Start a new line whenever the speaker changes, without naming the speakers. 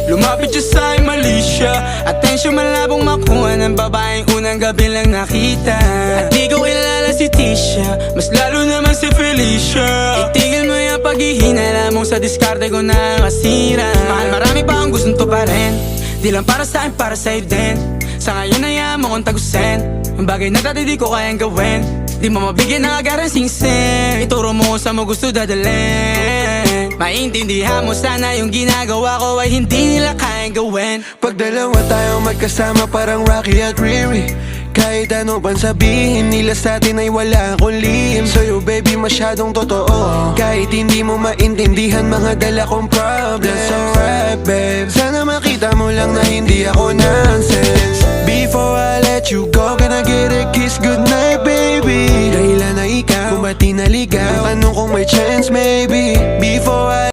Lumapit siya sa'kin, mali siya. Atensyon malabong makuha ng babaeng unang gabi lang nakita. At di ko kilala si Tisha, mas lalo naman si Felicia. Itigil mo yung paghihinala mong sa diskarte ko na masira. Mahal, marami pa akong gustong tuparin, di lang para sa'kin, para sa'yo din. Sa ngayon hayaan mo kong tagusin ang bagay na dati di ko kayang gawin. Di mo mabigyan ng agarang singsing, ituro mo kung saan mo gusto dadalhin. Maintindihan mo sana yung ginagawa ko ay hindi nila kayang gawin.
Pag dalawa tayong magkasama parang Rocky at Riri, kahit ano pang sabihin nila sa atin ay wala akong lihim. Sa'yo baby masyadong totoo, kahit hindi mo maintindihan mga dala kong problems. That's alright babe, sana makita mo lang na hindi ako nonsense. Before I let you go, can I get a kiss goodnight baby? Dahilan na ikaw, kung ba't di naligaw, tanong kung may chance maybe. Before I